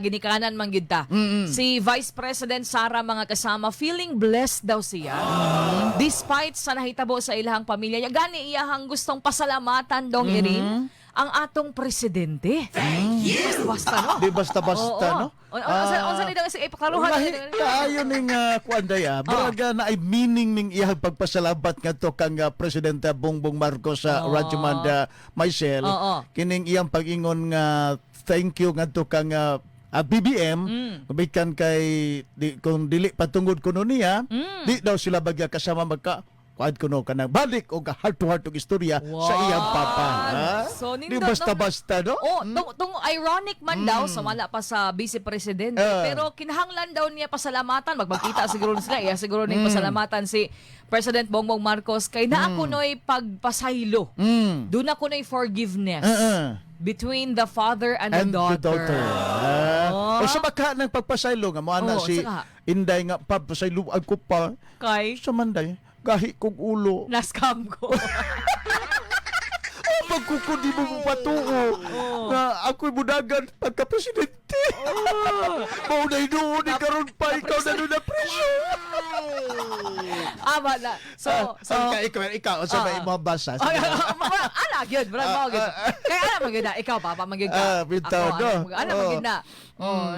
Ginikanan man gyud ta. Si Vice President Sara mga kasama feeling blessed daw siya. Despite sa nahitabo sa ilahang pamilya, gani iyahang gustong pasalamatan dong irin ang atong presidente. Basta-basta no. Di basta-basta, no? Unsa ni daw si ipakaruhan Kaayo ning kuandaya, buraga na ay meaning ning iyang pagpasalamat ngadto kang Presidente Bongbong Marcos sa Rajamanda Michel. Kining iyang pag-ingon nga thank you ngadto kang BBM, kumikan kay kung dili patungod kuno niya, di daw sila bagya kasama magka kuad kuno kanang balik og heart to heart og istorya sa iyang papa. So, Di basta-basta, no? Tung ironic man daw sa wala pa sa Vice Presidente, pero kinahanglan daw niya pasalamatan, magkita siguro sila, siguro ning pasalamatan si President Bongbong Marcos kay naa kunoy pagpasaylo. Doon na kunoy forgiveness. Between the father and the daughter. O sa baka ng pagpasaylo nga mo ana si Inday nga pagpasaylo ko pa kay sa Manday gahi kong ulo. Na-scam ko. Pagkukudi mo patuo na ako'y budagan pagka-presidente. Maunay doon, karon pa ikaw na doon na presyo. Ba na. Ikaw, sa may mabasa. Ala, yun. Kaya alam magid na, ikaw pa magid ka. Bitaw, no? Alam magid na.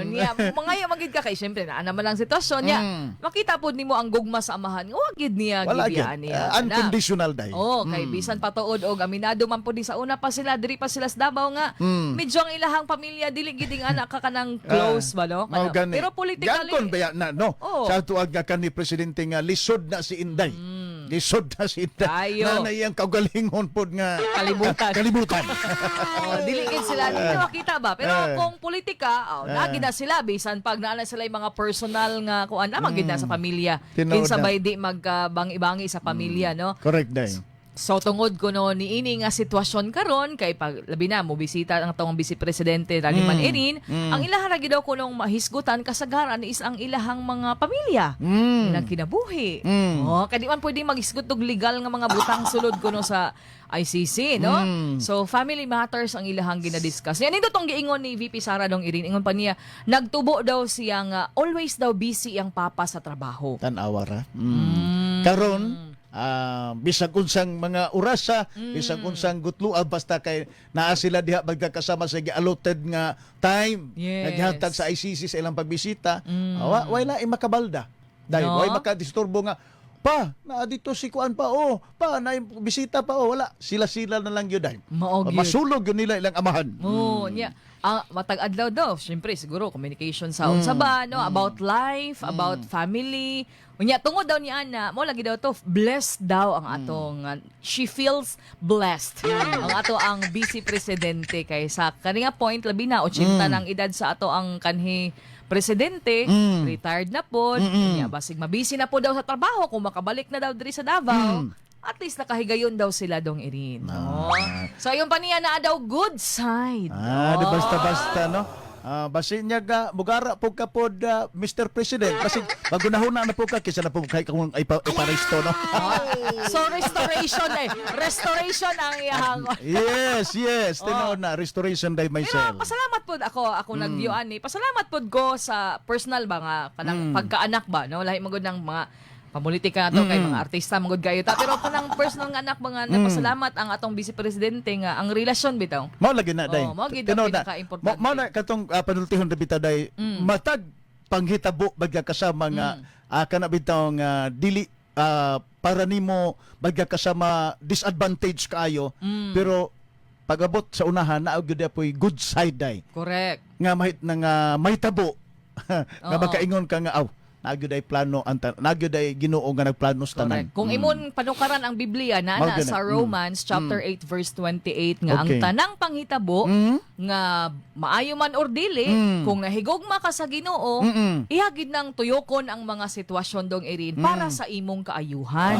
Niya, mga magid ka kay siyempre na naman lang sitwasyon niya. Makita po nimo ang gugma sa amahan. Wa gid niya gibiyaan niya. Unconditional day. Kay bisan patuod og aminado man po di sa una pa sila diri pa sila sa Davao nga. Medyo ang ilahang pamilya dili giding anak ka kanang close ba no? Pero politically Gankon ba na no? Sa tuag nga kanhi presidente nga lisod na si Inday. Lisod na si Inday. Na iyang kaugalingon pod nga kalibutan. Dili gid sila dili makita ba? Pero kung politika, nagi na sila bisan pag naa sila yung mga personal nga kuan naman gid na sa pamilya. Kinsabay di magbangi-bangi sa pamilya no. Correct day. So tungod ko no ni ini nga sitwasyon karon kay pag labi na mo bisita ang atong Vice Presidente Rani Man Erin, ang ilahang ragi daw kunong mahisgutan kasagaran is ang ilahang mga pamilya. Ilang kinabuhi. Kay di man pwede maghisgot og legal nga mga butang sulod kuno sa ICC, no? So family matters ang ilahang ginadiscuss. Yan ito tong giingon ni VP Sara dong Irin. Ingon pa niya, nagtubo daw siya nga always daw busy ang papa sa trabaho. Tan-awara. Karon bisag unsang mga orasa, bisag unsang gutluan basta kay naa sila diha magkakasama sa allotted nga time naghatag sa ICC sa ilang pagbisita. Wala makabalda. Dahil way makadisturbo nga pa na dito si kuan pa pa na bisita pa wala sila na lang yun dahil masulog yun nila ilang amahan. Matag adlaw daw syempre siguro communication sa unsa ba no about life, about family. Unya tungod daw ni ana mo lagi daw to blessed daw ang atong she feels blessed. Ang ato ang Vice Presidente kay sa kani nga point labi na 80 ng edad sa ato ang kanhi presidente, retired na po. Basig mabisi na po daw sa trabaho kung makabalik na daw diri sa Davao. At least nakahigayon daw sila dong Irin. So yung pa niya na daw good side. Di basta-basta no. Basi niya ga bugara po ka pod Mr. President kasi magunahuna na po ka kisa na po kay kung iparesto no. So restoration ang iyang. Yes, tinuod na restoration day myself. Pero pasalamat pod ako nag-viewan ni. Pasalamat pod ko sa personal ba nga kanang pagkaanak ba no lahi magud ng mga pamulitika na to kay mga artista magud kayo ta pero kanang personal nga anak mga napasalamat ang atong Vice Presidente nga ang relasyon bitaw mao lagi na day pinaka-importante mao na katong panultihon na bitaw day matag panghitabo bagya kasama nga kana bitaw nga dili para nimo bagya kasama disadvantage kaayo pero pag-abot sa unahan naa gyud apoy good side day correct nga mahit na nga mahitabo nga makaingon ka nga nagyuday plano nagyuday Ginoo nga nagplano sa tanan. Kung imon panukaran ang Biblia na sa Romans chapter 8 verse 28 nga ang tanang panghitabo nga maayo man or dili kung nahigugma ka sa Ginoo ihagid nang tuyokon ang mga sitwasyon dong Irin para sa imong kaayuhan.